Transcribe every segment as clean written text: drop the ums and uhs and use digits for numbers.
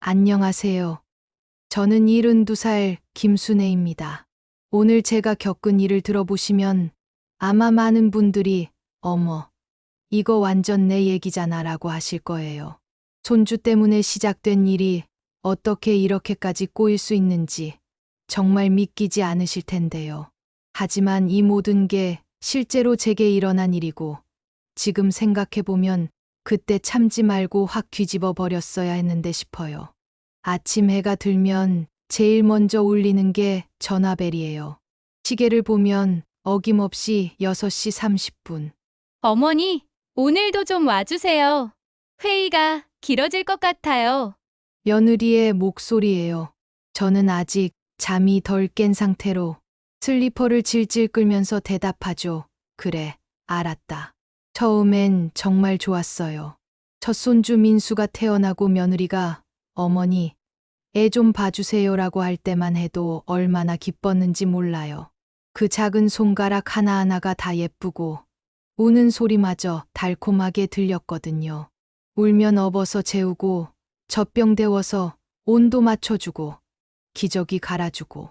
안녕하세요. 저는 72살 김순애입니다. 오늘 제가 겪은 일을 들어보시면 아마 많은 분들이 어머, 이거 완전 내 얘기잖아 라고 하실 거예요. 손주 때문에 시작된 일이 어떻게 이렇게까지 꼬일 수 있는지 정말 믿기지 않으실 텐데요. 하지만 이 모든 게 실제로 제게 일어난 일이고 지금 생각해보면 그때 참지 말고 확 뒤집어 버렸어야 했는데 싶어요. 아침 해가 들면 제일 먼저 울리는 게 전화벨이에요. 시계를 보면 어김없이 6시 30분. 어머니, 오늘도 좀 와주세요. 회의가 길어질 것 같아요. 며느리의 목소리예요. 저는 아직 잠이 덜 깬 상태로 슬리퍼를 질질 끌면서 대답하죠. 그래, 알았다. 처음엔 정말 좋았어요. 첫 손주 민수가 태어나고 며느리가 어머니, 애 좀 봐주세요라고 할 때만 해도 얼마나 기뻤는지 몰라요. 그 작은 손가락 하나하나가 다 예쁘고 우는 소리마저 달콤하게 들렸거든요. 울면 업어서 재우고 젖병 데워서 온도 맞춰주고 기저귀 갈아주고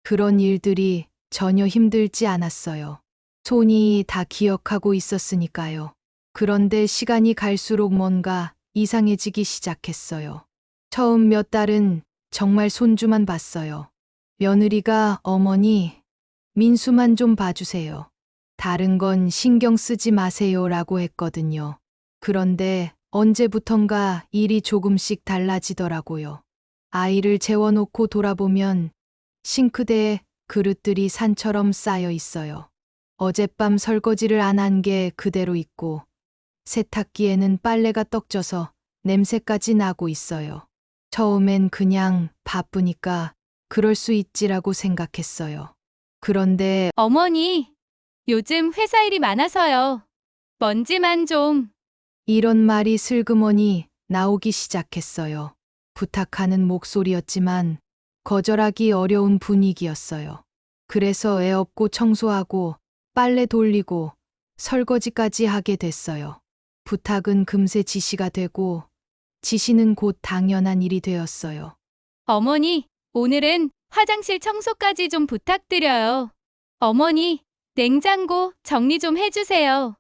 그런 일들이 전혀 힘들지 않았어요. 손이 다 기억하고 있었으니까요. 그런데 시간이 갈수록 뭔가 이상해지기 시작했어요. 처음 몇 달은 정말 손주만 봤어요. 며느리가 어머니, 민수만 좀 봐주세요. 다른 건 신경 쓰지 마세요 라고 했거든요. 그런데 언제부턴가 일이 조금씩 달라지더라고요. 아이를 재워놓고 돌아보면 싱크대에 그릇들이 산처럼 쌓여 있어요. 어젯밤 설거지를 안 한 게 그대로 있고 세탁기에는 빨래가 떡져서 냄새까지 나고 있어요. 처음엔 그냥 바쁘니까 그럴 수 있지라고 생각했어요. 그런데 어머니, 요즘 회사 일이 많아서요. 먼지만 좀. 이런 말이 슬그머니 나오기 시작했어요. 부탁하는 목소리였지만 거절하기 어려운 분위기였어요. 그래서 애 업고 청소하고 빨래 돌리고 설거지까지 하게 됐어요. 부탁은 금세 지시가 되고 지시는 곧 당연한 일이 되었어요. 어머니, 오늘은 화장실 청소까지 좀 부탁드려요. 어머니, 냉장고 정리 좀 해주세요.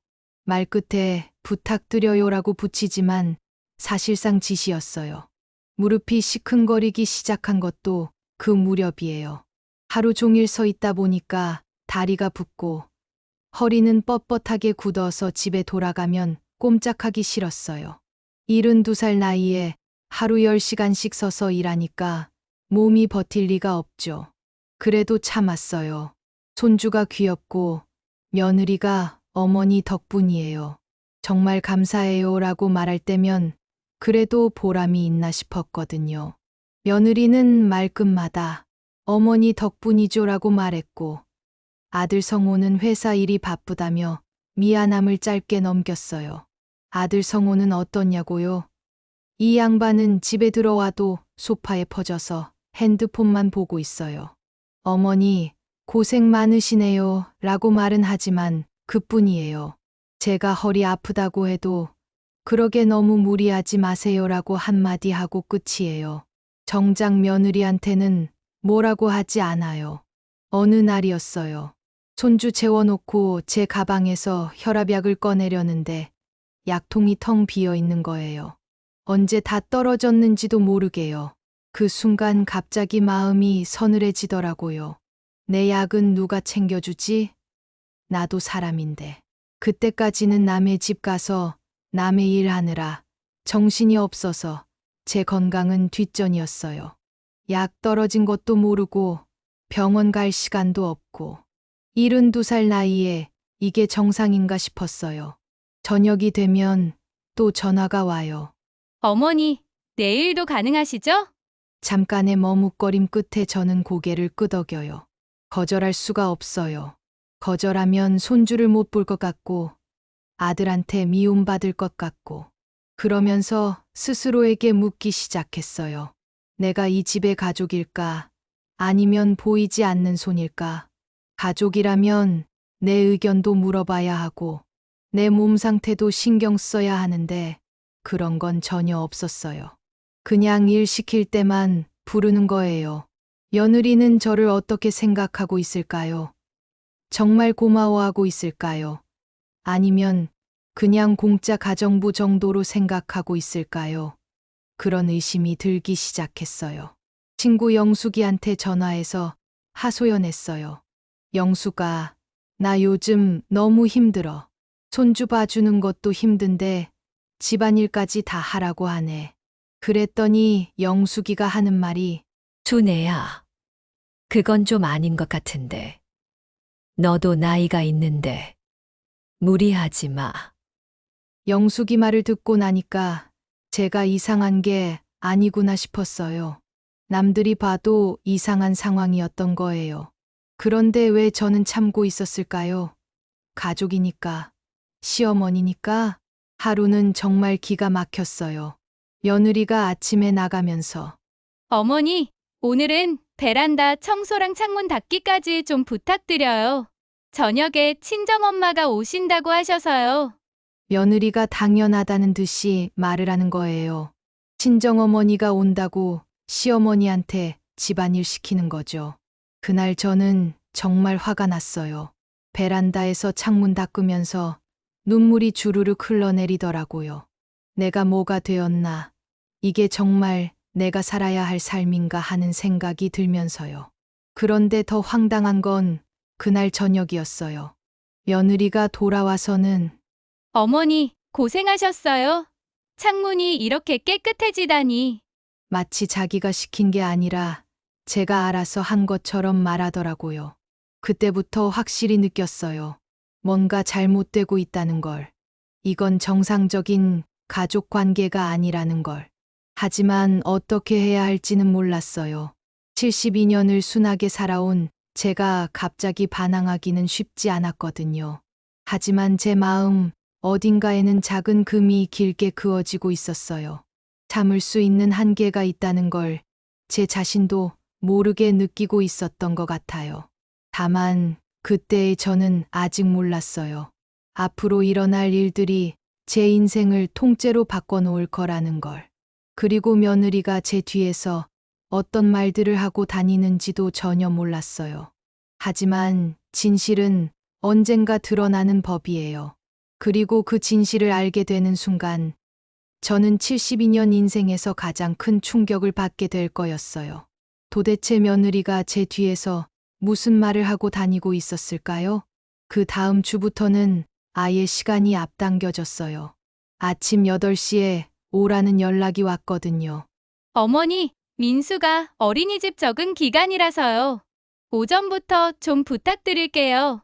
말끝에 부탁드려요라고 붙이지만 사실상 지시였어요. 무릎이 시큰거리기 시작한 것도 그 무렵이에요. 하루 종일 서 있다 보니까 다리가 붓고 허리는 뻣뻣하게 굳어서 집에 돌아가면 꼼짝하기 싫었어요. 72살 나이에 하루 10시간씩 서서 일하니까 몸이 버틸 리가 없죠. 그래도 참았어요. 손주가 귀엽고 며느리가 어머니 덕분이에요. 정말 감사해요 라고 말할 때면 그래도 보람이 있나 싶었거든요. 며느리는 말끝마다 어머니 덕분이죠 라고 말했고 아들 성호는 회사 일이 바쁘다며 미안함을 짧게 넘겼어요. 아들 성호는 어떠냐고요? 이 양반은 집에 들어와도 소파에 퍼져서 핸드폰만 보고 있어요. 어머니, 고생 많으시네요 라고 말은 하지만 그뿐이에요. 제가 허리 아프다고 해도 그러게 너무 무리하지 마세요라고 한마디 하고 끝이에요. 정작 며느리한테는 뭐라고 하지 않아요. 어느 날이었어요. 손주 재워놓고 제 가방에서 혈압약을 꺼내려는데 약통이 텅 비어 있는 거예요. 언제 다 떨어졌는지도 모르게요. 그 순간 갑자기 마음이 서늘해지더라고요. 내 약은 누가 챙겨주지? 나도 사람인데. 그때까지는 남의 집 가서 남의 일 하느라 정신이 없어서 제 건강은 뒷전이었어요. 약 떨어진 것도 모르고 병원 갈 시간도 없고 72살 나이에 이게 정상인가 싶었어요. 저녁이 되면 또 전화가 와요. 어머니, 내일도 가능하시죠? 잠깐의 머뭇거림 끝에 저는 고개를 끄덕여요. 거절할 수가 없어요. 거절하면 손주를 못 볼 것 같고 아들한테 미움받을 것 같고 그러면서 스스로에게 묻기 시작했어요. 내가 이 집의 가족일까? 아니면 보이지 않는 손일까? 가족이라면 내 의견도 물어봐야 하고 내 몸 상태도 신경 써야 하는데 그런 건 전혀 없었어요. 그냥 일 시킬 때만 부르는 거예요. 며느리는 저를 어떻게 생각하고 있을까요? 정말 고마워하고 있을까요? 아니면 그냥 공짜 가정부 정도로 생각하고 있을까요? 그런 의심이 들기 시작했어요. 친구 영숙이한테 전화해서 하소연했어요. 영숙아, 나 요즘 너무 힘들어. 손주 봐주는 것도 힘든데 집안일까지 다 하라고 하네. 그랬더니 영숙이가 하는 말이 준애야, 그건 좀 아닌 것 같은데. 너도 나이가 있는데 무리하지 마. 영숙이 말을 듣고 나니까 제가 이상한 게 아니구나 싶었어요. 남들이 봐도 이상한 상황이었던 거예요. 그런데 왜 저는 참고 있었을까요? 가족이니까, 시어머니니까 하루는 정말 기가 막혔어요. 며느리가 아침에 나가면서 어머니, 오늘은 베란다 청소랑 창문 닫기까지 좀 부탁드려요. 저녁에 친정엄마가 오신다고 하셔서요. 며느리가 당연하다는 듯이 말을 하는 거예요. 친정어머니가 온다고 시어머니한테 집안일 시키는 거죠. 그날 저는 정말 화가 났어요. 베란다에서 창문 닦으면서 눈물이 주르륵 흘러내리더라고요. 내가 뭐가 되었나? 이게 정말 내가 살아야 할 삶인가 하는 생각이 들면서요. 그런데 더 황당한 건 그날 저녁이었어요. 며느리가 돌아와서는 어머니, 고생하셨어요. 창문이 이렇게 깨끗해지다니. 마치 자기가 시킨 게 아니라 제가 알아서 한 것처럼 말하더라고요. 그때부터 확실히 느꼈어요. 뭔가 잘못되고 있다는 걸. 이건 정상적인 가족 관계가 아니라는 걸. 하지만 어떻게 해야 할지는 몰랐어요. 72년을 순하게 살아온 제가 갑자기 반항하기는 쉽지 않았거든요. 하지만 제 마음 어딘가에는 작은 금이 길게 그어지고 있었어요. 참을 수 있는 한계가 있다는 걸 제 자신도 모르게 느끼고 있었던 것 같아요. 다만 그때의 저는 아직 몰랐어요. 앞으로 일어날 일들이 제 인생을 통째로 바꿔놓을 거라는 걸. 그리고 며느리가 제 뒤에서 어떤 말들을 하고 다니는지도 전혀 몰랐어요. 하지만 진실은 언젠가 드러나는 법이에요. 그리고 그 진실을 알게 되는 순간 저는 72년 인생에서 가장 큰 충격을 받게 될 거였어요. 도대체 며느리가 제 뒤에서 무슨 말을 하고 다니고 있었을까요? 그 다음 주부터는 아예 시간이 앞당겨졌어요. 아침 8시에 오라는 연락이 왔거든요. 어머니, 민수가 어린이집 적응 기간이라서요. 오전부터 좀 부탁드릴게요.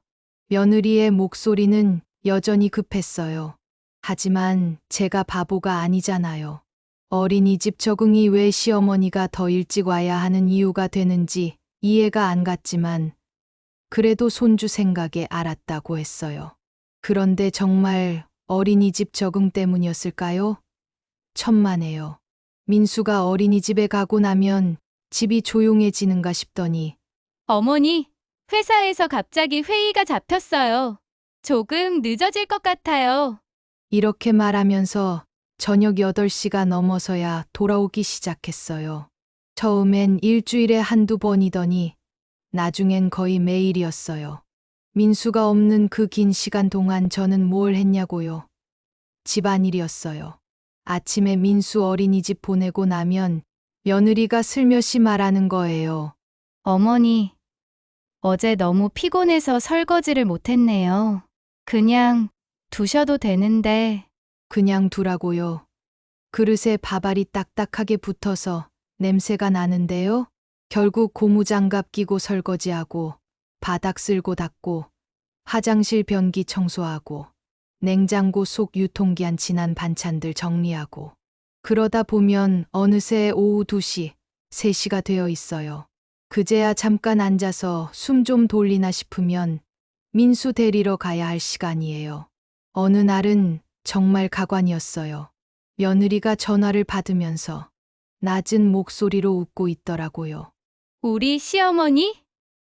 며느리의 목소리는 여전히 급했어요. 하지만 제가 바보가 아니잖아요. 어린이집 적응이 왜 시어머니가 더 일찍 와야 하는 이유가 되는지 이해가 안 갔지만 그래도 손주 생각에 알았다고 했어요. 그런데 정말 어린이집 적응 때문이었을까요? 천만에요. 민수가 어린이집에 가고 나면 집이 조용해지는가 싶더니 어머니, 회사에서 갑자기 회의가 잡혔어요. 조금 늦어질 것 같아요. 이렇게 말하면서 저녁 8시가 넘어서야 돌아오기 시작했어요. 처음엔 일주일에 한두 번이더니 나중엔 거의 매일이었어요. 민수가 없는 그 긴 시간 동안 저는 뭘 했냐고요. 집안일이었어요. 아침에 민수 어린이집 보내고 나면 며느리가 슬며시 말하는 거예요. 어머니, 어제 너무 피곤해서 설거지를 못했네요. 그냥 두셔도 되는데. 그냥 두라고요. 그릇에 밥알이 딱딱하게 붙어서 냄새가 나는데요. 결국 고무장갑 끼고 설거지하고 바닥 쓸고 닦고 화장실 변기 청소하고 냉장고 속 유통기한 지난 반찬들 정리하고 그러다 보면 어느새 오후 2시, 3시가 되어 있어요. 그제야 잠깐 앉아서 숨 좀 돌리나 싶으면 민수 데리러 가야 할 시간이에요. 어느 날은 정말 가관이었어요. 며느리가 전화를 받으면서 낮은 목소리로 웃고 있더라고요. 우리 시어머니?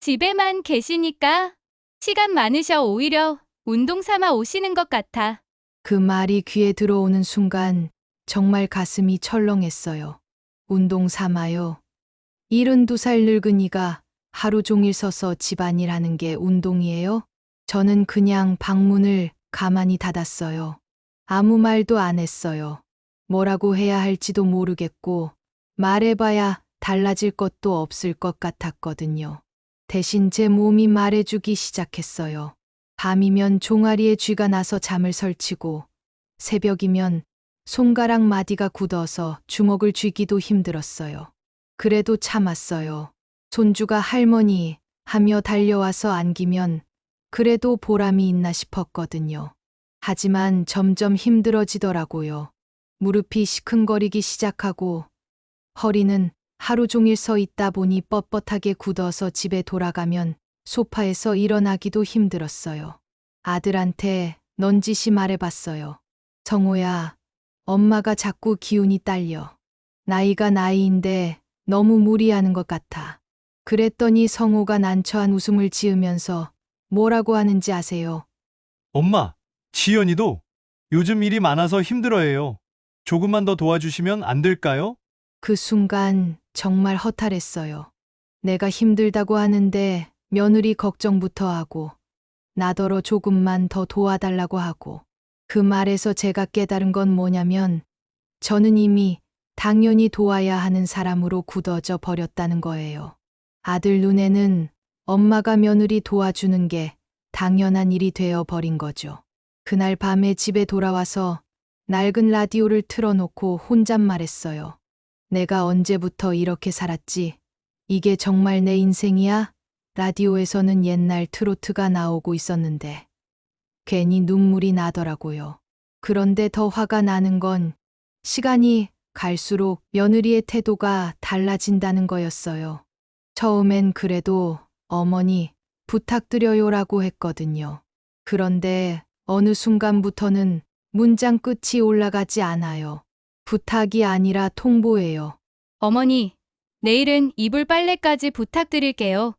집에만 계시니까 시간 많으셔 오히려 운동 삼아 오시는 것 같아. 그 말이 귀에 들어오는 순간 정말 가슴이 철렁했어요. 운동 삼아요. 72살 늙은이가 하루 종일 서서 집안일 하는 게 운동이에요? 저는 그냥 방문을 가만히 닫았어요. 아무 말도 안 했어요. 뭐라고 해야 할지도 모르겠고, 말해봐야 달라질 것도 없을 것 같았거든요. 대신 제 몸이 말해주기 시작했어요. 밤이면 종아리에 쥐가 나서 잠을 설치고, 새벽이면 손가락 마디가 굳어서 주먹을 쥐기도 힘들었어요. 그래도 참았어요. 손주가 할머니 하며 달려와서 안기면 그래도 보람이 있나 싶었거든요. 하지만 점점 힘들어지더라고요. 무릎이 시큰거리기 시작하고 허리는 하루 종일 서 있다 보니 뻣뻣하게 굳어서 집에 돌아가면 소파에서 일어나기도 힘들었어요. 아들한테 넌지시 말해봤어요. 성호야, 엄마가 자꾸 기운이 딸려. 나이가 나이인데 너무 무리하는 것 같아. 그랬더니 성호가 난처한 웃음을 지으면서 뭐라고 하는지 아세요? 엄마, 지연이도 요즘 일이 많아서 힘들어해요. 조금만 더 도와주시면 안 될까요? 그 순간 정말 허탈했어요. 내가 힘들다고 하는데 며느리 걱정부터 하고 나더러 조금만 더 도와달라고 하고 그 말에서 제가 깨달은 건 뭐냐면 저는 이미 당연히 도와야 하는 사람으로 굳어져 버렸다는 거예요. 아들 눈에는 엄마가 며느리 도와주는 게 당연한 일이 되어 버린 거죠. 그날 밤에 집에 돌아와서 낡은 라디오를 틀어놓고 혼잣말했어요. 내가 언제부터 이렇게 살았지? 이게 정말 내 인생이야? 라디오에서는 옛날 트로트가 나오고 있었는데 괜히 눈물이 나더라고요. 그런데 더 화가 나는 건 시간이 갈수록 며느리의 태도가 달라진다는 거였어요. 처음엔 그래도 어머니 부탁드려요라고 했거든요. 그런데 어느 순간부터는 문장 끝이 올라가지 않아요. 부탁이 아니라 통보예요. 어머니, 내일은 이불 빨래까지 부탁드릴게요.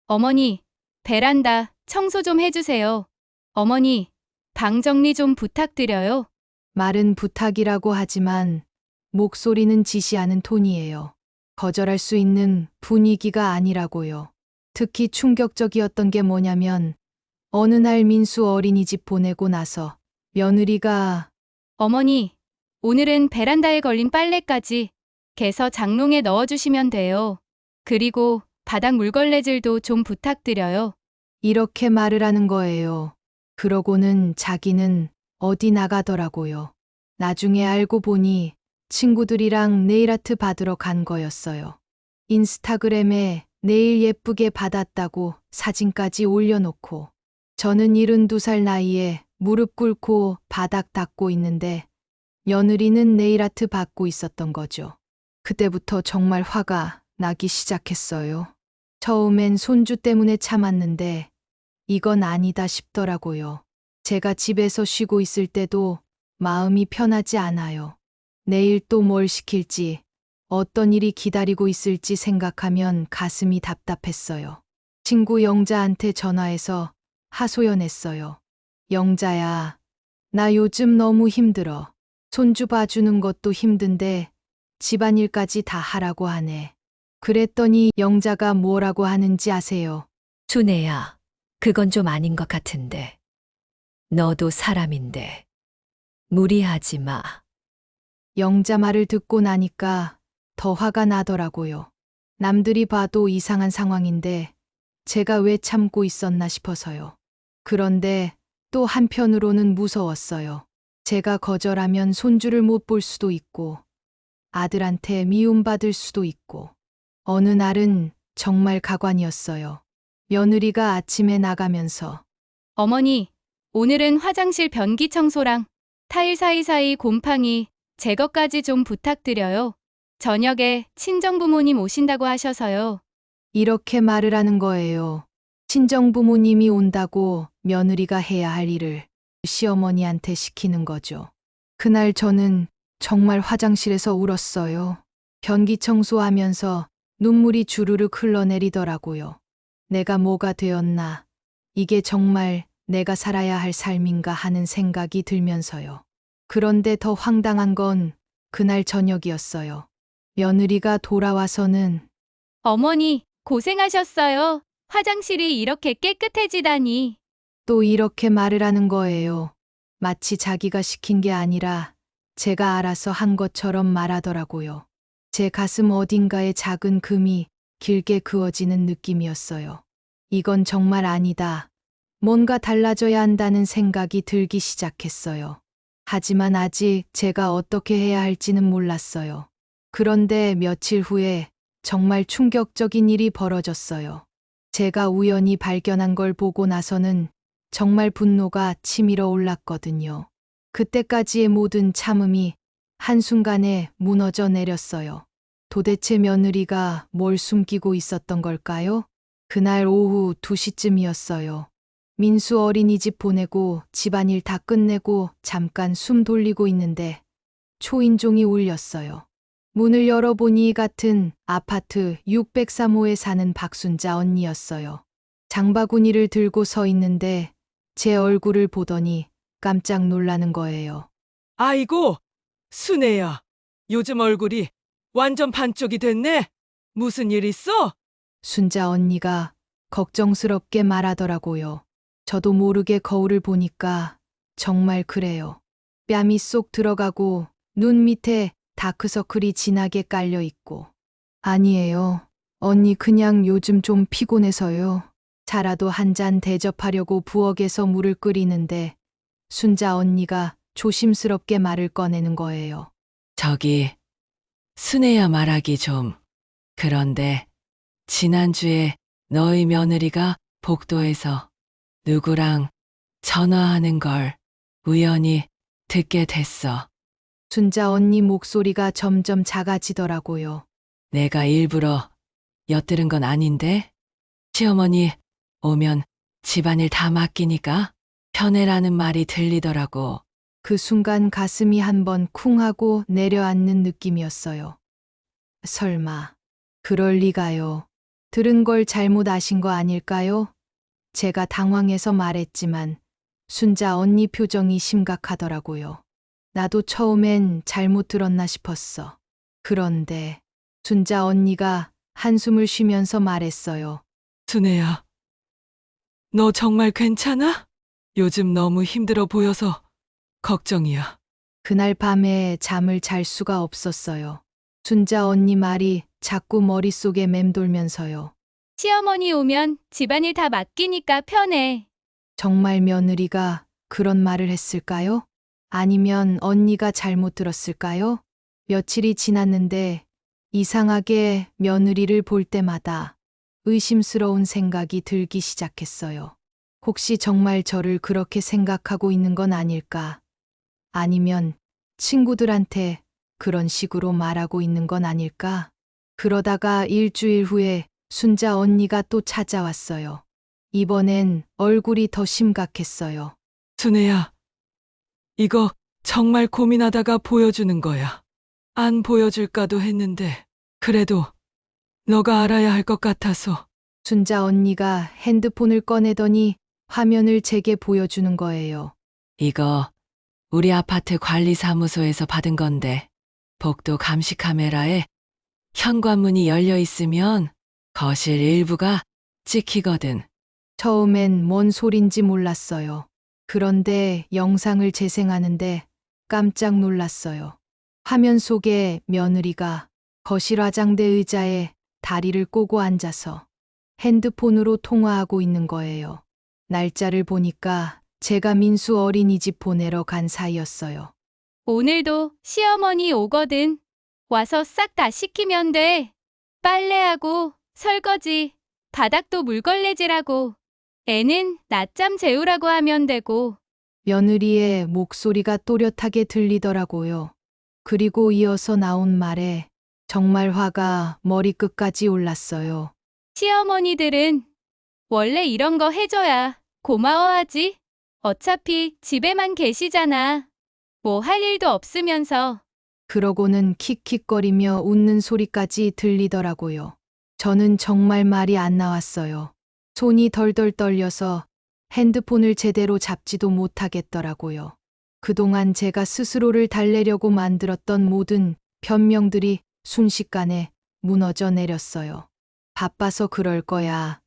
어머니, 베란다 청소 좀 해주세요. 어머니, 방 정리 좀 부탁드려요. 말은 부탁이라고 하지만 목소리는 지시하는 톤이에요. 거절할 수 있는 분위기가 아니라고요. 특히 충격적이었던 게 뭐냐면 어느 날 민수 어린이집 보내고 나서 며느리가 어머니, 오늘은 베란다에 걸린 빨래까지 개서 장롱에 넣어주시면 돼요. 그리고 바닥 물걸레질도 좀 부탁드려요. 이렇게 말을 하는 거예요. 그러고는 자기는 어디 나가더라고요. 나중에 알고 보니 친구들이랑 네일아트 받으러 간 거였어요. 인스타그램에 네일 예쁘게 받았다고 사진까지 올려놓고 저는 72살 나이에 무릎 꿇고 바닥 닦고 있는데 며느리는 네일아트 받고 있었던 거죠. 그때부터 정말 화가 나기 시작했어요. 처음엔 손주 때문에 참았는데 이건 아니다 싶더라고요. 제가 집에서 쉬고 있을 때도 마음이 편하지 않아요. 내일 또 뭘 시킬지, 어떤 일이 기다리고 있을지 생각하면 가슴이 답답했어요. 친구 영자한테 전화해서 하소연했어요. 영자야, 나 요즘 너무 힘들어. 손주 봐주는 것도 힘든데 집안일까지 다 하라고 하네. 그랬더니 영자가 뭐라고 하는지 아세요? 순애야, 그건 좀 아닌 것 같은데. 너도 사람인데. 무리하지 마. 영자 말을 듣고 나니까 더 화가 나더라고요. 남들이 봐도 이상한 상황인데 제가 왜 참고 있었나 싶어서요. 그런데 또 한편으로는 무서웠어요. 제가 거절하면 손주를 못 볼 수도 있고 아들한테 미움받을 수도 있고 어느 날은 정말 가관이었어요. 며느리가 아침에 나가면서 어머니, 오늘은 화장실 변기 청소랑 타일 사이사이 곰팡이 제거까지 좀 부탁드려요. 저녁에 친정부모님 오신다고 하셔서요. 이렇게 말을 하는 거예요. 친정부모님이 온다고 며느리가 해야 할 일을 시어머니한테 시키는 거죠. 그날 저는 정말 화장실에서 울었어요. 변기 청소하면서 눈물이 주르륵 흘러내리더라고요. 내가 뭐가 되었나? 이게 정말 내가 살아야 할 삶인가 하는 생각이 들면서요. 그런데 더 황당한 건 그날 저녁이었어요. 며느리가 돌아와서는 어머니, 고생하셨어요. 화장실이 이렇게 깨끗해지다니. 또 이렇게 말을 하는 거예요. 마치 자기가 시킨 게 아니라 제가 알아서 한 것처럼 말하더라고요. 제 가슴 어딘가에 작은 금이 길게 그어지는 느낌이었어요. 이건 정말 아니다. 뭔가 달라져야 한다는 생각이 들기 시작했어요. 하지만 아직 제가 어떻게 해야 할지는 몰랐어요. 그런데 며칠 후에 정말 충격적인 일이 벌어졌어요. 제가 우연히 발견한 걸 보고 나서는 정말 분노가 치밀어 올랐거든요. 그때까지의 모든 참음이 한순간에 무너져 내렸어요. 도대체 며느리가 뭘 숨기고 있었던 걸까요? 그날 오후 2시쯤이었어요. 민수 어린이집 보내고 집안일 다 끝내고 잠깐 숨 돌리고 있는데 초인종이 울렸어요. 문을 열어보니 같은 아파트 603호에 사는 박순자 언니였어요. 장바구니를 들고 서 있는데 제 얼굴을 보더니 깜짝 놀라는 거예요. 아이고, 순애야. 요즘 얼굴이 완전 반쪽이 됐네. 무슨 일 있어? 순자 언니가 걱정스럽게 말하더라고요. 저도 모르게 거울을 보니까 정말 그래요. 뺨이 쏙 들어가고 눈 밑에 다크서클이 진하게 깔려 있고. 아니에요. 언니 그냥 요즘 좀 피곤해서요. 차라도 한 잔 대접하려고 부엌에서 물을 끓이는데 순자 언니가 조심스럽게 말을 꺼내는 거예요. 저기, 순애야 말하기 좀. 그런데 지난주에 너희 며느리가 복도에서 누구랑 전화하는 걸 우연히 듣게 됐어. 순자 언니 목소리가 점점 작아지더라고요. 내가 일부러 엿들은 건 아닌데? 시어머니 오면 집안일 다 맡기니까 편해라는 말이 들리더라고. 그 순간 가슴이 한번 쿵 하고 내려앉는 느낌이었어요. 설마, 그럴 리가요. 들은 걸 잘못 아신 거 아닐까요? 제가 당황해서 말했지만 순자 언니 표정이 심각하더라고요. 나도 처음엔 잘못 들었나 싶었어. 그런데 순자 언니가 한숨을 쉬면서 말했어요. 순애야, 너 정말 괜찮아? 요즘 너무 힘들어 보여서 걱정이야. 그날 밤에 잠을 잘 수가 없었어요. 순자 언니 말이 자꾸 머릿속에 맴돌면서요. 시어머니 오면 집안일 다 맡기니까 편해. 정말 며느리가 그런 말을 했을까요? 아니면 언니가 잘못 들었을까요? 며칠이 지났는데 이상하게 며느리를 볼 때마다 의심스러운 생각이 들기 시작했어요. 혹시 정말 저를 그렇게 생각하고 있는 건 아닐까? 아니면 친구들한테 그런 식으로 말하고 있는 건 아닐까? 그러다가 일주일 후에 순자 언니가 또 찾아왔어요. 이번엔 얼굴이 더 심각했어요. 순애야, 이거 정말 고민하다가 보여주는 거야. 안 보여줄까도 했는데, 그래도 너가 알아야 할 것 같아서. 순자 언니가 핸드폰을 꺼내더니 화면을 제게 보여주는 거예요. 이거 우리 아파트 관리사무소에서 받은 건데, 복도 감시 카메라에 현관문이 열려 있으면 거실 일부가 찍히거든. 처음엔 뭔 소린지 몰랐어요. 그런데 영상을 재생하는데 깜짝 놀랐어요. 화면 속에 며느리가 거실 화장대 의자에 다리를 꼬고 앉아서 핸드폰으로 통화하고 있는 거예요. 날짜를 보니까 제가 민수 어린이집 보내러 간 사이였어요. 오늘도 시어머니 오거든. 와서 싹 다 시키면 돼. 빨래하고 설거지, 바닥도 물걸레질하고. 애는 낮잠 재우라고 하면 되고. 며느리의 목소리가 또렷하게 들리더라고요. 그리고 이어서 나온 말에 정말 화가 머리끝까지 올랐어요. 시어머니들은 원래 이런 거 해줘야 고마워하지. 어차피 집에만 계시잖아. 뭐 할 일도 없으면서. 그러고는 킥킥거리며 웃는 소리까지 들리더라고요. 저는 정말 말이 안 나왔어요. 손이 덜덜 떨려서 핸드폰을 제대로 잡지도 못하겠더라고요. 그동안 제가 스스로를 달래려고 만들었던 모든 변명들이 순식간에 무너져 내렸어요. 바빠서 그럴 거야.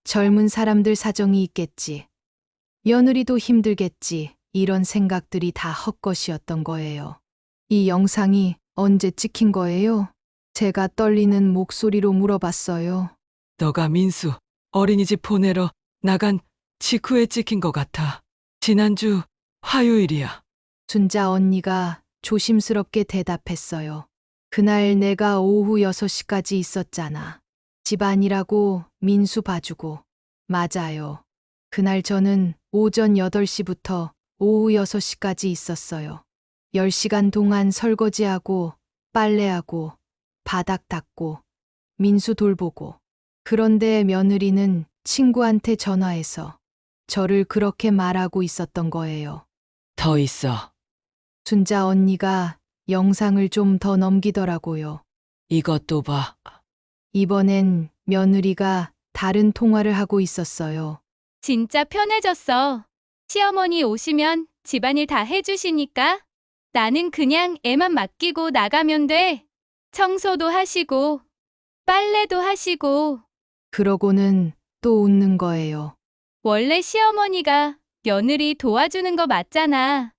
젊은 사람들 사정이 있겠지. 며느리도 힘들겠지. 이런 생각들이 다 헛것이었던 거예요. 이 영상이 언제 찍힌 거예요? 제가 떨리는 목소리로 물어봤어요. 너가 민수 어린이집 보내러 나간 직후에 찍힌 것 같아. 지난주 화요일이야. 순자 언니가 조심스럽게 대답했어요. 그날 내가 오후 6시까지 있었잖아. 집안이라고 민수 봐주고. 맞아요. 그날 저는 오전 8시부터 오후 6시까지 있었어요. 10시간 동안 설거지하고 빨래하고 바닥 닦고 민수 돌보고. 그런데 며느리는 친구한테 전화해서 저를 그렇게 말하고 있었던 거예요. 더 있어. 순자 언니가 영상을 좀 더 넘기더라고요. 이것도 봐. 이번엔 며느리가 다른 통화를 하고 있었어요. 진짜 편해졌어. 시어머니 오시면 집안일 다 해주시니까 나는 그냥 애만 맡기고 나가면 돼. 청소도 하시고 빨래도 하시고. 그러고는 또 웃는 거예요. 원래 시어머니가 며느리 도와주는 거 맞잖아.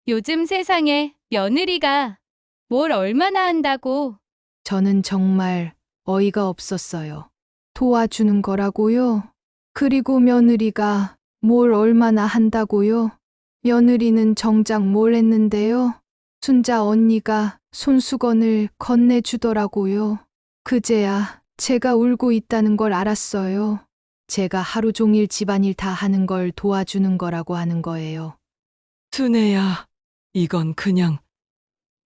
요즘 세상에 며느리가 뭘 얼마나 한다고. 저는 정말 어이가 없었어요. 도와주는 거라고요? 그리고 며느리가 뭘 얼마나 한다고요? 며느리는 정작 뭘 했는데요? 순자 언니가 손수건을 건네주더라고요. 그제야 제가 울고 있다는 걸 알았어요. 제가 하루 종일 집안일 다 하는 걸 도와주는 거라고 하는 거예요. 순애야, 이건 그냥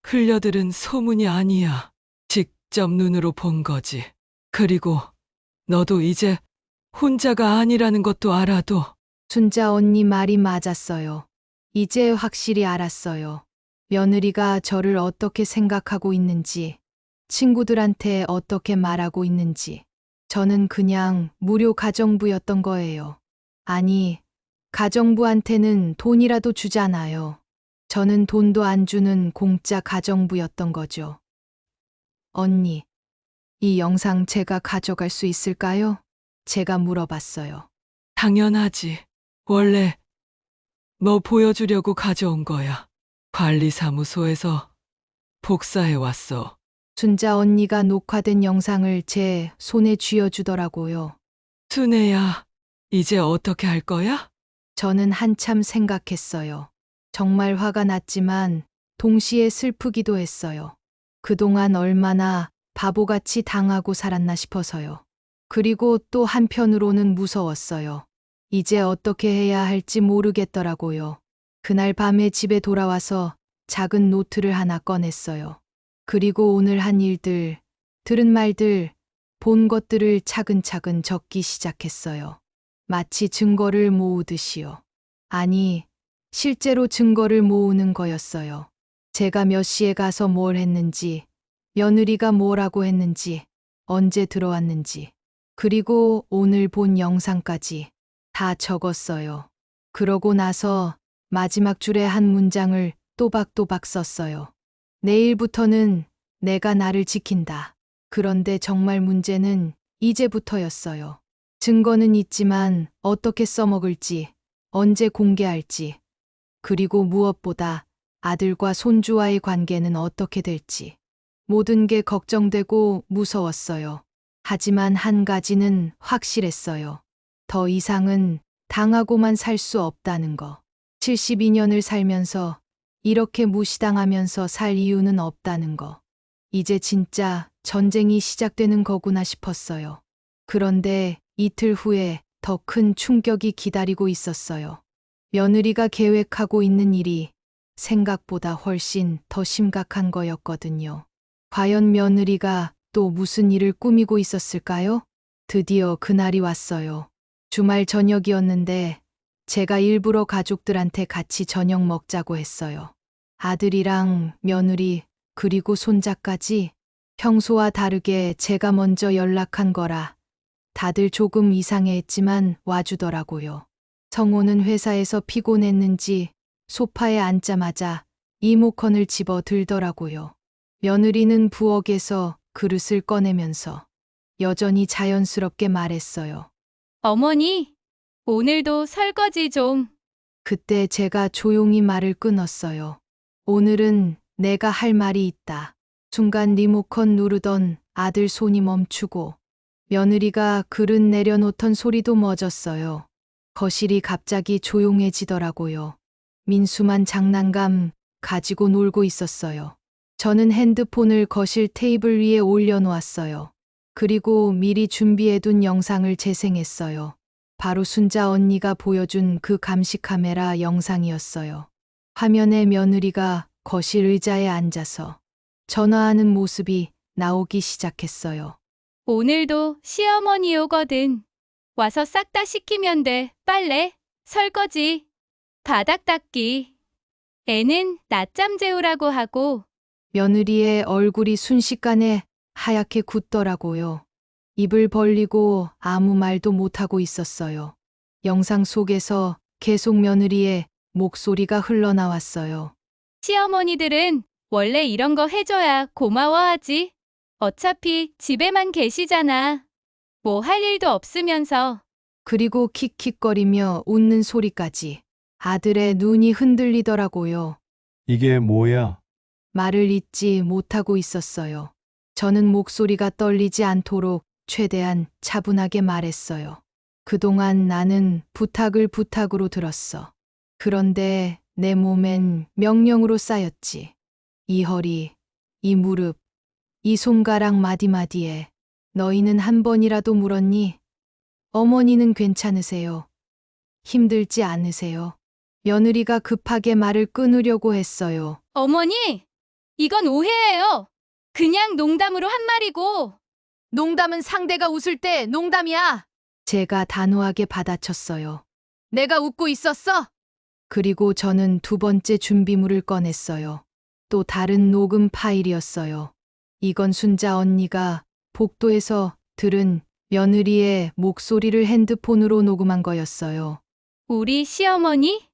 흘려들은 소문이 아니야. 직접 눈으로 본 거지. 그리고 너도 이제 혼자가 아니라는 것도 알아도. 순자 언니 말이 맞았어요. 이제 확실히 알았어요. 며느리가 저를 어떻게 생각하고 있는지, 친구들한테 어떻게 말하고 있는지. 저는 그냥 무료 가정부였던 거예요. 아니, 가정부한테는 돈이라도 주잖아요. 저는 돈도 안 주는 공짜 가정부였던 거죠. 언니, 이 영상 제가 가져갈 수 있을까요? 제가 물어봤어요. 당연하지. 원래 너 보여주려고 가져온 거야. 관리사무소에서 복사해 왔어. 순자 언니가 녹화된 영상을 제 손에 쥐어주더라고요. 순애야, 이제 어떻게 할 거야? 저는 한참 생각했어요. 정말 화가 났지만 동시에 슬프기도 했어요. 그동안 얼마나 바보같이 당하고 살았나 싶어서요. 그리고 또 한편으로는 무서웠어요. 이제 어떻게 해야 할지 모르겠더라고요. 그날 밤에 집에 돌아와서 작은 노트를 하나 꺼냈어요. 그리고 오늘 한 일들, 들은 말들, 본 것들을 차근차근 적기 시작했어요. 마치 증거를 모으듯이요. 아니, 실제로 증거를 모으는 거였어요. 제가 몇 시에 가서 뭘 했는지, 며느리가 뭐라고 했는지, 언제 들어왔는지, 그리고 오늘 본 영상까지 다 적었어요. 그러고 나서 마지막 줄에 한 문장을 또박또박 썼어요. 내일부터는 내가 나를 지킨다. 그런데 정말 문제는 이제부터였어요. 증거는 있지만 어떻게 써먹을지, 언제 공개할지, 그리고 무엇보다 아들과 손주와의 관계는 어떻게 될지. 모든 게 걱정되고 무서웠어요. 하지만 한 가지는 확실했어요. 더 이상은 당하고만 살 수 없다는 거. 72년을 살면서 이렇게 무시당하면서 살 이유는 없다는 거. 이제 진짜 전쟁이 시작되는 거구나 싶었어요. 그런데 이틀 후에 더 큰 충격이 기다리고 있었어요. 며느리가 계획하고 있는 일이 생각보다 훨씬 더 심각한 거였거든요. 과연 며느리가 또 무슨 일을 꾸미고 있었을까요? 드디어 그날이 왔어요. 주말 저녁이었는데 제가 일부러 가족들한테 같이 저녁 먹자고 했어요. 아들이랑 며느리 그리고 손자까지. 평소와 다르게 제가 먼저 연락한 거라 다들 조금 이상해했지만 와주더라고요. 성호는 회사에서 피곤했는지 소파에 앉자마자 이모컨을 집어 들더라고요. 며느리는 부엌에서 그릇을 꺼내면서 여전히 자연스럽게 말했어요. 어머니, 오늘도 설거지 좀. 그때 제가 조용히 말을 끊었어요. 오늘은 내가 할 말이 있다. 순간 리모컨 누르던 아들 손이 멈추고 며느리가 그릇 내려놓던 소리도 멎었어요. 거실이 갑자기 조용해지더라고요. 민수만 장난감 가지고 놀고 있었어요. 저는 핸드폰을 거실 테이블 위에 올려놓았어요. 그리고 미리 준비해둔 영상을 재생했어요. 바로 순자 언니가 보여준 그 감시 카메라 영상이었어요. 화면에 며느리가 거실 의자에 앉아서 전화하는 모습이 나오기 시작했어요. 오늘도 시어머니 오거든. 와서 싹 다 시키면 돼. 빨래, 설거지, 바닥 닦기. 애는 낮잠 재우라고 하고. 며느리의 얼굴이 순식간에 하얗게 굳더라고요. 입을 벌리고 아무 말도 못하고 있었어요. 영상 속에서 계속 며느리의 목소리가 흘러나왔어요. 시어머니들은 원래 이런 거 해줘야 고마워하지. 어차피 집에만 계시잖아. 뭐 할 일도 없으면서. 그리고 킥킥거리며 웃는 소리까지. 아들의 눈이 흔들리더라고요. 이게 뭐야? 말을 잇지 못하고 있었어요. 저는 목소리가 떨리지 않도록 최대한 차분하게 말했어요. 그동안 나는 부탁으로 들었어. 그런데 내 몸엔 명령으로 쌓였지. 이 허리, 이 무릎, 이 손가락 마디마디에 너희는 한 번이라도 물었니? 어머니는 괜찮으세요? 힘들지 않으세요? 며느리가 급하게 말을 끊으려고 했어요. 어머니, 이건 오해예요. 그냥 농담으로 한 말이고. 농담은 상대가 웃을 때 농담이야. 제가 단호하게 받아쳤어요. 내가 웃고 있었어? 그리고 저는 두 번째 준비물을 꺼냈어요. 또 다른 녹음 파일이었어요. 이건 순자 언니가 복도에서 들은 며느리의 목소리를 핸드폰으로 녹음한 거였어요. 우리 시어머니?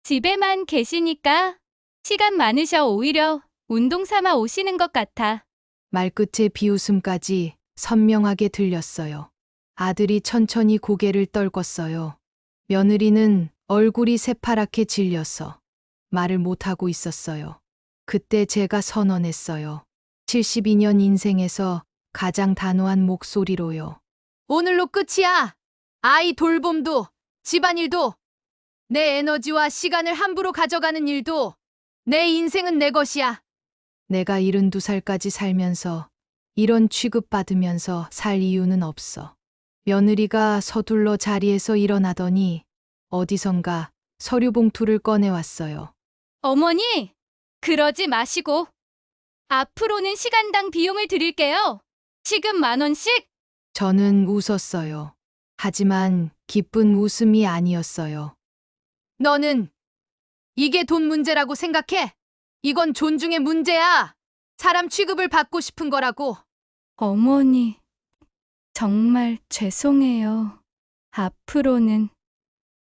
집에만 계시니까 시간 많으셔 오히려 운동 삼아 오시는 것 같아. 말끝에 비웃음까지 선명하게 들렸어요. 아들이 천천히 고개를 떨궜어요. 며느리는 얼굴이 새파랗게 질려서 말을 못하고 있었어요. 그때 제가 선언했어요. 72년 인생에서 가장 단호한 목소리로요. 오늘로 끝이야. 아이 돌봄도, 집안일도, 내 에너지와 시간을 함부로 가져가는 일도, 내 인생은 내 것이야. 내가 72살까지 살면서 이런 취급받으면서 살 이유는 없어. 며느리가 서둘러 자리에서 일어나더니 어디선가 서류 봉투를 꺼내왔어요. 어머니, 그러지 마시고. 앞으로는 시간당 비용을 드릴게요. 시급 10,000원씩. 저는 웃었어요. 하지만 기쁜 웃음이 아니었어요. 너는 이게 돈 문제라고 생각해? 이건 존중의 문제야. 사람 취급을 받고 싶은 거라고. 어머니, 정말 죄송해요.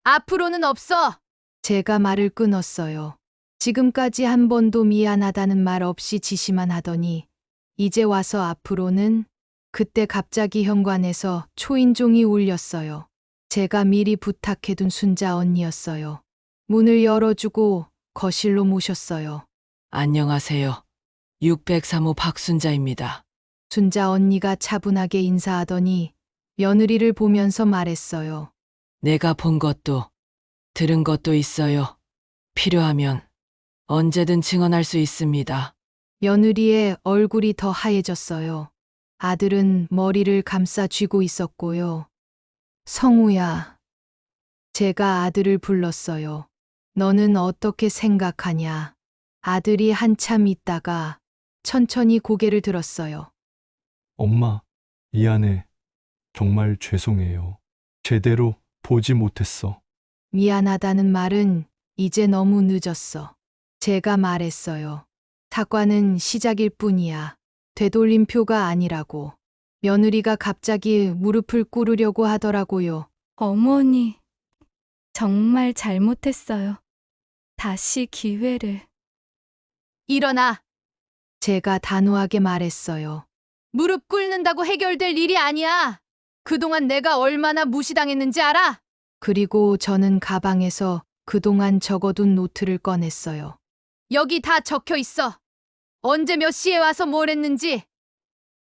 앞으로는 없어. 제가 말을 끊었어요. 지금까지 한 번도 미안하다는 말 없이 지시만 하더니 이제 와서 앞으로는. 그때 갑자기 현관에서 초인종이 울렸어요. 제가 미리 부탁해둔 순자 언니였어요. 문을 열어주고 거실로 모셨어요. 안녕하세요. 603호 박순자입니다. 순자 언니가 차분하게 인사하더니 며느리를 보면서 말했어요. 내가 본 것도 들은 것도 있어요. 필요하면 언제든 증언할 수 있습니다. 며느리의 얼굴이 더 하얘졌어요. 아들은 머리를 감싸 쥐고 있었고요. 성우야. 제가 아들을 불렀어요. 너는 어떻게 생각하냐? 아들이 한참 있다가 천천히 고개를 들었어요. 엄마, 미안해. 정말 죄송해요. 제대로 보지 못했어. 미안하다는 말은 이제 너무 늦었어. 제가 말했어요. 사과는 시작일 뿐이야. 되돌림표가 아니라고. 며느리가 갑자기 무릎을 꿇으려고 하더라고요. 어머니, 정말 잘못했어요. 다시 기회를. 일어나. 제가 단호하게 말했어요. 무릎 꿇는다고 해결될 일이 아니야. 그동안 내가 얼마나 무시당했는지 알아? 그리고 저는 가방에서 그동안 적어둔 노트를 꺼냈어요. 여기 다 적혀 있어. 언제 몇 시에 와서 뭘 했는지,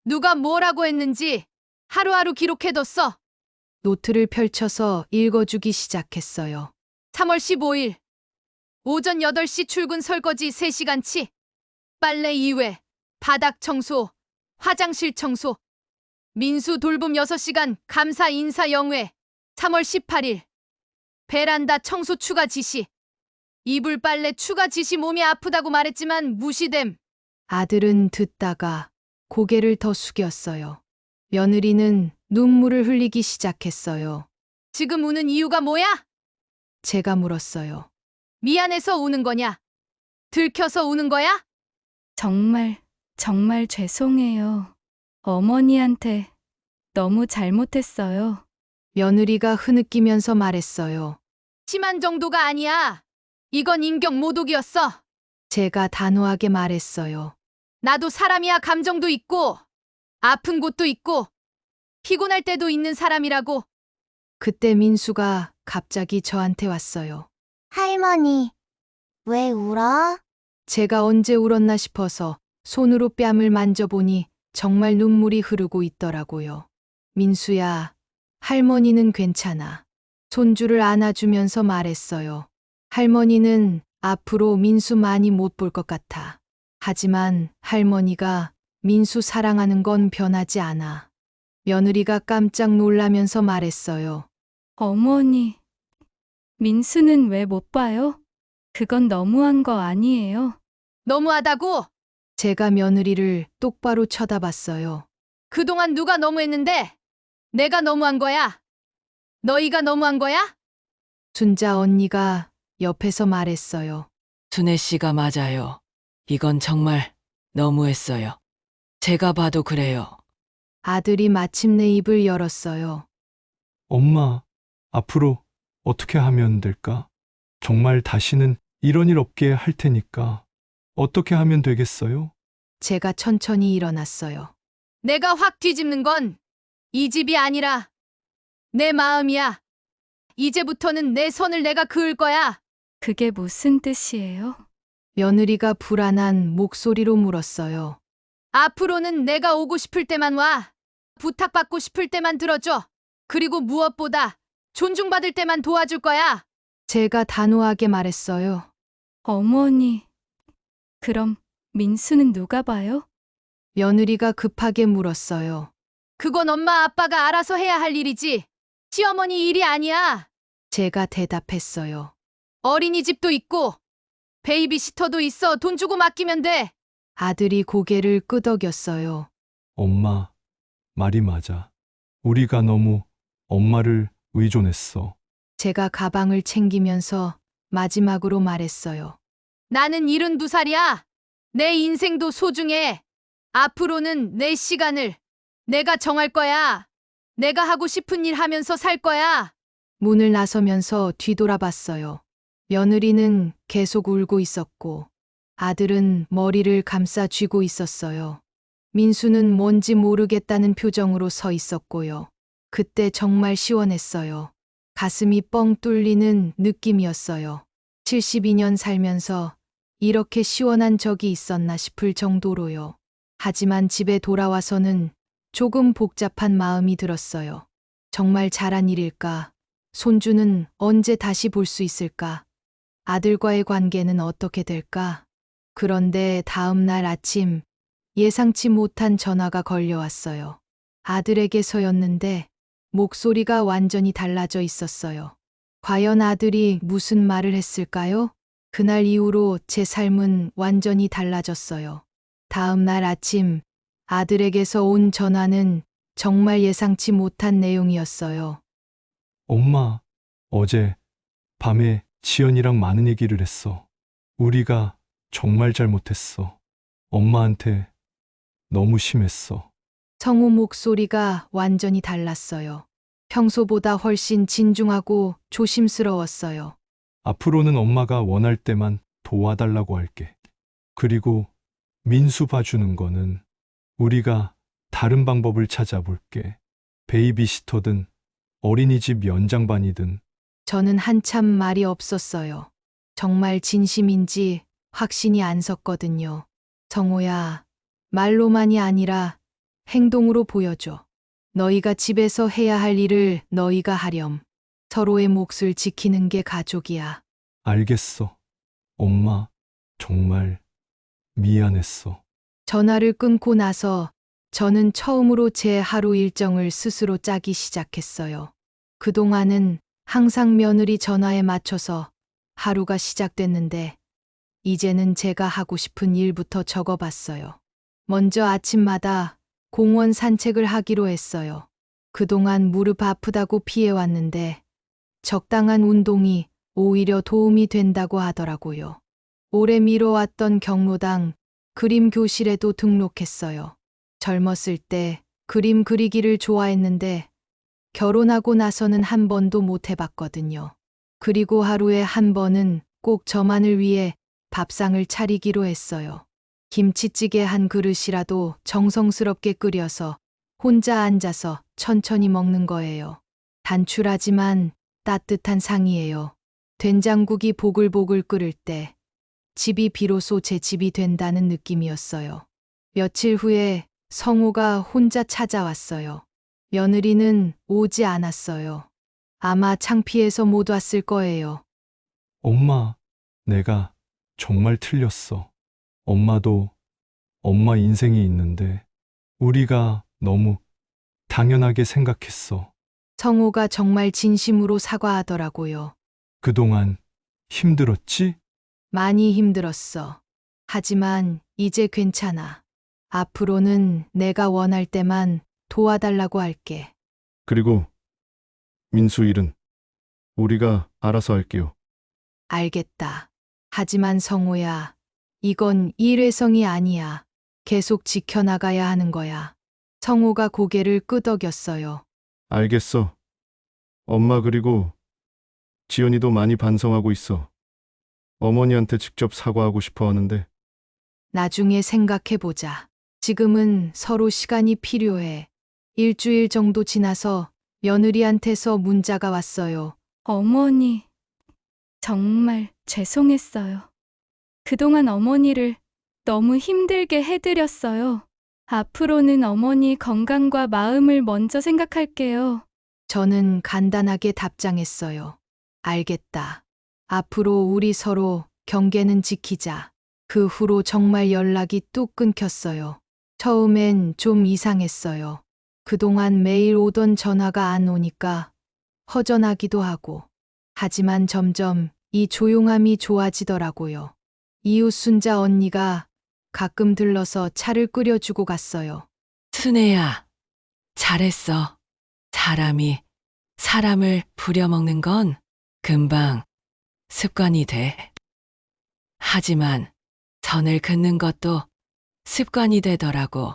누가 뭐라고 했는지 하루하루 기록해뒀어. 노트를 펼쳐서 읽어주기 시작했어요. 3월 15일 오전 8시 출근 설거지 3시간치, 빨래 2회, 바닥 청소, 화장실 청소, 민수 돌봄 6시간, 감사 인사 0회. 3월 18일 베란다 청소 추가 지시, 이불 빨래 추가 지시. 몸이 아프다고 말했지만 무시됨. 아들은 듣다가 고개를 더 숙였어요. 며느리는 눈물을 흘리기 시작했어요. 지금 우는 이유가 뭐야? 제가 물었어요. 미안해서 우는 거냐? 들켜서 우는 거야? 정말, 정말 죄송해요. 어머니한테 너무 잘못했어요. 며느리가 흐느끼면서 말했어요. 심한 정도가 아니야. 이건 인격 모독이었어. 제가 단호하게 말했어요. 나도 사람이야. 감정도 있고, 아픈 곳도 있고, 피곤할 때도 있는 사람이라고. 그때 민수가 갑자기 저한테 왔어요. 할머니, 왜 울어? 제가 언제 울었나 싶어서 손으로 뺨을 만져보니 정말 눈물이 흐르고 있더라고요. 민수야, 할머니는 괜찮아. 손주를 안아주면서 말했어요. 할머니는 앞으로 민수 많이 못 볼 것 같아. 하지만 할머니가 민수 사랑하는 건 변하지 않아. 며느리가 깜짝 놀라면서 말했어요. 어머니, 민수는 왜 못 봐요? 그건 너무한 거 아니에요? 너무하다고? 제가 며느리를 똑바로 쳐다봤어요. 그동안 누가 너무했는데? 내가 너무한 거야? 너희가 너무한 거야? 순자 언니가 옆에서 말했어요. 순애 씨가 맞아요. 이건 정말 너무했어요. 제가 봐도 그래요. 아들이 마침내 입을 열었어요. 엄마, 앞으로 어떻게 하면 될까? 정말 다시는 이런 일 없게 할 테니까 어떻게 하면 되겠어요? 제가 천천히 일어났어요. 내가 확 뒤집는 건 이 집이 아니라 내 마음이야. 이제부터는 내 선을 내가 그을 거야. 그게 무슨 뜻이에요? 며느리가 불안한 목소리로 물었어요. 앞으로는 내가 오고 싶을 때만 와. 부탁받고 싶을 때만 들어줘. 그리고 무엇보다 존중받을 때만 도와줄 거야. 제가 단호하게 말했어요. 어머니, 그럼 민수는 누가 봐요? 며느리가 급하게 물었어요. 그건 엄마 아빠가 알아서 해야 할 일이지. 시어머니 일이 아니야. 제가 대답했어요. 어린이집도 있고 베이비시터도 있어. 돈 주고 맡기면 돼. 아들이 고개를 끄덕였어요. 엄마, 말이 맞아. 우리가 너무 엄마를 의존했어. 제가 가방을 챙기면서 마지막으로 말했어요. 나는 72살이야. 내 인생도 소중해. 앞으로는 내 시간을 내가 정할 거야. 내가 하고 싶은 일 하면서 살 거야. 문을 나서면서 뒤돌아봤어요. 며느리는 계속 울고 있었고 아들은 머리를 감싸 쥐고 있었어요. 민수는 뭔지 모르겠다는 표정으로 서 있었고요. 그때 정말 시원했어요. 가슴이 뻥 뚫리는 느낌이었어요. 72년 살면서 이렇게 시원한 적이 있었나 싶을 정도로요. 하지만 집에 돌아와서는 조금 복잡한 마음이 들었어요. 정말 잘한 일일까? 손주는 언제 다시 볼 수 있을까? 아들과의 관계는 어떻게 될까? 그런데 다음 날 아침 예상치 못한 전화가 걸려왔어요. 아들에게서였는데 목소리가 완전히 달라져 있었어요. 과연 아들이 무슨 말을 했을까요? 그날 이후로 제 삶은 완전히 달라졌어요. 다음 날 아침 아들에게서 온 전화는 정말 예상치 못한 내용이었어요. 엄마, 어제 밤에 지연이랑 많은 얘기를 했어. 우리가 정말 잘못했어. 엄마한테 너무 심했어. 성우 목소리가 완전히 달랐어요. 평소보다 훨씬 진중하고 조심스러웠어요. 앞으로는 엄마가 원할 때만 도와달라고 할게. 그리고 민수 봐주는 거는 우리가 다른 방법을 찾아볼게. 베이비시터든 어린이집 연장반이든. 저는 한참 말이 없었어요. 정말 진심인지 확신이 안 섰거든요. 성호야, 말로만이 아니라 행동으로 보여줘. 너희가 집에서 해야 할 일을 너희가 하렴. 서로의 몫을 지키는 게 가족이야. 알겠어. 엄마, 정말 미안했어. 전화를 끊고 나서 저는 처음으로 제 하루 일정을 스스로 짜기 시작했어요. 그동안은 항상 며느리 전화에 맞춰서 하루가 시작됐는데 이제는 제가 하고 싶은 일부터 적어봤어요. 먼저 아침마다 공원 산책을 하기로 했어요. 그동안 무릎 아프다고 피해왔는데 적당한 운동이 오히려 도움이 된다고 하더라고요. 오래 미뤄왔던 경로당 그림 교실에도 등록했어요. 젊었을 때 그림 그리기를 좋아했는데 결혼하고 나서는 한 번도 못 해봤거든요. 그리고 하루에 한 번은 꼭 저만을 위해 밥상을 차리기로 했어요. 김치찌개 한 그릇이라도 정성스럽게 끓여서 혼자 앉아서 천천히 먹는 거예요. 단출하지만 따뜻한 상이에요. 된장국이 보글보글 끓을 때 집이 비로소 제 집이 된다는 느낌이었어요. 며칠 후에 성우가 혼자 찾아왔어요. 며느리는 오지 않았어요. 아마 창피해서 못 왔을 거예요. 엄마, 내가 정말 틀렸어. 엄마도 엄마 인생이 있는데 우리가 너무 당연하게 생각했어. 성우가 정말 진심으로 사과하더라고요. 그동안 힘들었지? 많이 힘들었어. 하지만 이제 괜찮아. 앞으로는 내가 원할 때만 도와달라고 할게. 그리고 민수 일은 우리가 알아서 할게요. 알겠다. 하지만 성우야, 이건 일회성이 아니야. 계속 지켜나가야 하는 거야. 성우가 고개를 끄덕였어요. 알겠어. 엄마 그리고 지연이도 많이 반성하고 있어. 어머니한테 직접 사과하고 싶어 하는데 나중에 생각해보자. 지금은 서로 시간이 필요해. 일주일 정도 지나서 며느리한테서 문자가 왔어요. 어머니, 정말 죄송했어요. 그동안 어머니를 너무 힘들게 해드렸어요. 앞으로는 어머니 건강과 마음을 먼저 생각할게요. 저는 간단하게 답장했어요. 알겠다. 앞으로 우리 서로 경계는 지키자. 그 후로 정말 연락이 뚝 끊겼어요. 처음엔 좀 이상했어요. 그동안 매일 오던 전화가 안 오니까 허전하기도 하고. 하지만 점점 이 조용함이 좋아지더라고요. 이웃 순자 언니가 가끔 들러서 차를 끓여주고 갔어요. 순애야, 잘했어. 사람이 사람을 부려먹는 건 금방 습관이 돼. 하지만 선을 긋는 것도 습관이 되더라고.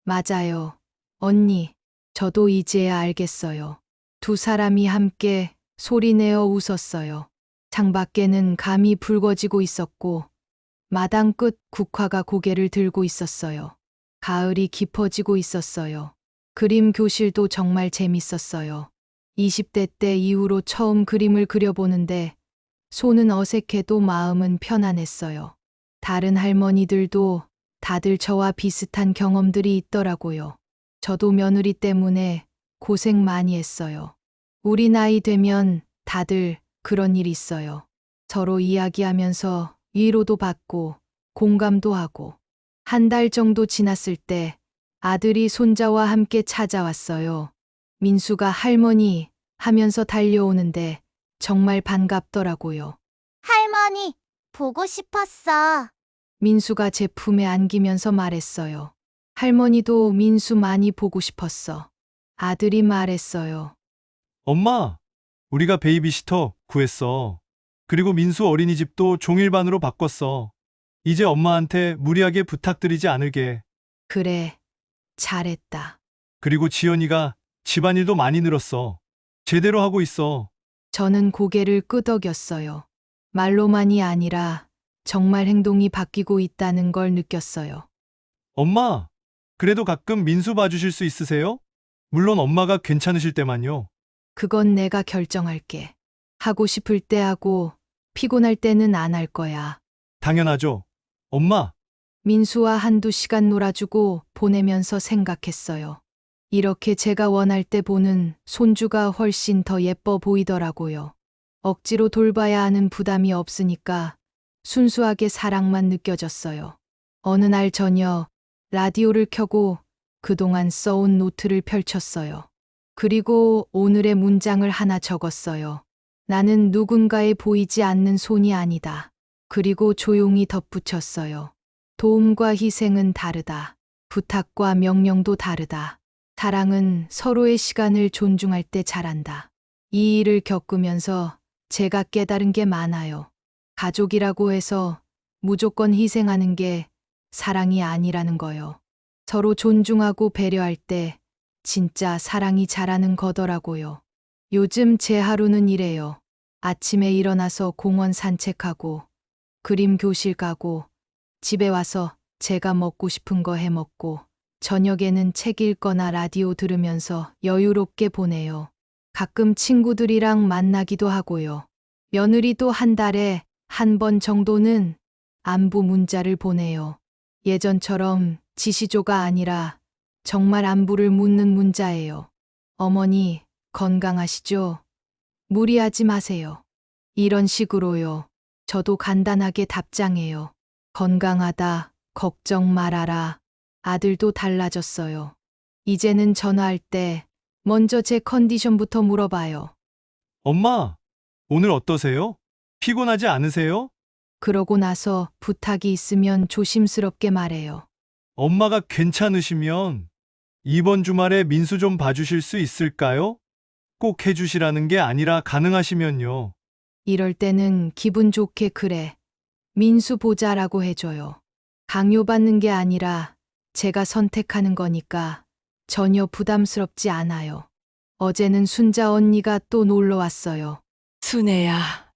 맞아요. 언니, 저도 이제야 알겠어요. 두 사람이 함께 소리내어 웃었어요. 창밖에는 감이 붉어지고 있었고 마당 끝 국화가 고개를 들고 있었어요. 가을이 깊어지고 있었어요. 그림 교실도 정말 재밌었어요. 20대 때 이후로 처음 그림을 그려보는데 손은 어색해도 마음은 편안했어요. 다른 할머니들도 다들 저와 비슷한 경험들이 있더라고요. 저도 며느리 때문에 고생 많이 했어요. 우리 나이 되면 다들 그런 일 있어요. 서로 이야기하면서 위로도 받고 공감도 하고. 한 달 정도 지났을 때 아들이 손자와 함께 찾아왔어요. 민수가 할머니 하면서 달려오는데 정말 반갑더라고요. 할머니, 보고 싶었어. 민수가 제 품에 안기면서 말했어요. 할머니도 민수 많이 보고 싶었어. 아들이 말했어요. 엄마, 우리가 베이비시터 구했어. 그리고 민수 어린이집도 종일반으로 바꿨어. 이제 엄마한테 무리하게 부탁드리지 않을게. 그래, 잘했다. 그리고 지연이가 집안일도 많이 늘었어. 제대로 하고 있어. 저는 고개를 끄덕였어요. 말로만이 아니라 정말 행동이 바뀌고 있다는 걸 느꼈어요. 엄마, 그래도 가끔 민수 봐주실 수 있으세요? 물론 엄마가 괜찮으실 때만요. 그건 내가 결정할게. 하고 싶을 때 하고 피곤할 때는 안 할 거야. 당연하죠. 엄마, 민수와 한두 시간 놀아주고 보내면서 생각했어요. 이렇게 제가 원할 때 보는 손주가 훨씬 더 예뻐 보이더라고요. 억지로 돌봐야 하는 부담이 없으니까 순수하게 사랑만 느껴졌어요. 어느 날 저녁 라디오를 켜고 그동안 써온 노트를 펼쳤어요. 그리고 오늘의 문장을 하나 적었어요. 나는 누군가에 보이지 않는 손이 아니다. 그리고 조용히 덧붙였어요. 도움과 희생은 다르다. 부탁과 명령도 다르다. 사랑은 서로의 시간을 존중할 때 잘한다. 이 일을 겪으면서 제가 깨달은 게 많아요. 가족이라고 해서 무조건 희생하는 게 사랑이 아니라는 거요. 서로 존중하고 배려할 때 진짜 사랑이 자라는 거더라고요. 요즘 제 하루는 이래요. 아침에 일어나서 공원 산책하고 그림 교실 가고 집에 와서 제가 먹고 싶은 거 해 먹고 저녁에는 책 읽거나 라디오 들으면서 여유롭게 보내요. 가끔 친구들이랑 만나기도 하고요. 며느리도 한 달에 한 번 정도는 안부 문자를 보내요. 예전처럼 지시조가 아니라 정말 안부를 묻는 문자예요. 어머니, 건강하시죠? 무리하지 마세요. 이런 식으로요. 저도 간단하게 답장해요. 건강하다, 걱정 말아라. 아들도 달라졌어요. 이제는 전화할 때 먼저 제 컨디션부터 물어봐요. 엄마, 오늘 어떠세요? 피곤하지 않으세요? 그러고 나서 부탁이 있으면 조심스럽게 말해요. 엄마가 괜찮으시면 이번 주말에 민수 좀 봐주실 수 있을까요? 꼭 해주시라는 게 아니라 가능하시면요. 이럴 때는 기분 좋게 그래. 민수 보자라고 해줘요. 강요받는 게 아니라 제가 선택하는 거니까 전혀 부담스럽지 않아요. 어제는 순자 언니가 또 놀러 왔어요. 순애야,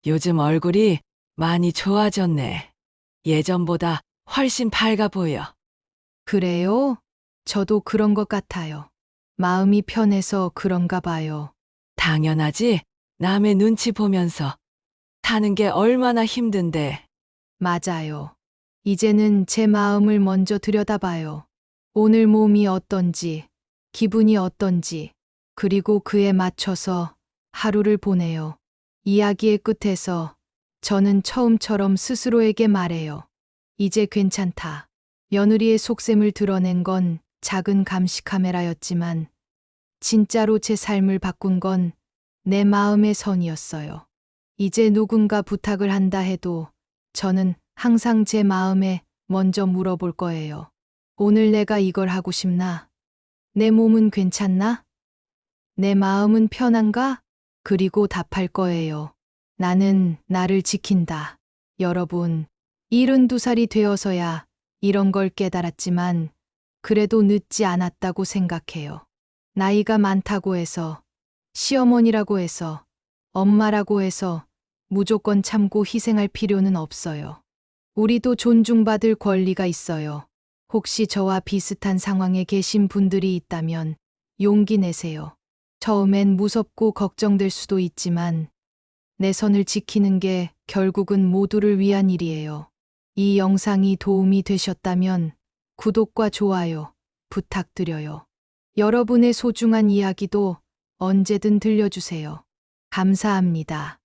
요즘 얼굴이 많이 좋아졌네. 예전보다 훨씬 밝아 보여. 그래요? 저도 그런 것 같아요. 마음이 편해서 그런가 봐요. 당연하지. 남의 눈치 보면서 사는 게 얼마나 힘든데. 맞아요. 이제는 제 마음을 먼저 들여다봐요. 오늘 몸이 어떤지, 기분이 어떤지, 그리고 그에 맞춰서 하루를 보내요. 이야기의 끝에서 저는 처음처럼 스스로에게 말해요. 이제 괜찮다. 며느리의 속셈을 드러낸 건 작은 감시 카메라였지만 진짜로 제 삶을 바꾼 건 내 마음의 선이었어요. 이제 누군가 부탁을 한다 해도 저는 항상 제 마음에 먼저 물어볼 거예요. 오늘 내가 이걸 하고 싶나? 내 몸은 괜찮나? 내 마음은 편한가? 그리고 답할 거예요. 나는 나를 지킨다. 여러분, 72살이 되어서야 이런 걸 깨달았지만 그래도 늦지 않았다고 생각해요. 나이가 많다고 해서, 시어머니라고 해서, 엄마라고 해서 무조건 참고 희생할 필요는 없어요. 우리도 존중받을 권리가 있어요. 혹시 저와 비슷한 상황에 계신 분들이 있다면 용기 내세요. 처음엔 무섭고 걱정될 수도 있지만 내 선을 지키는 게 결국은 모두를 위한 일이에요. 이 영상이 도움이 되셨다면 구독과 좋아요 부탁드려요. 여러분의 소중한 이야기도 언제든 들려주세요. 감사합니다.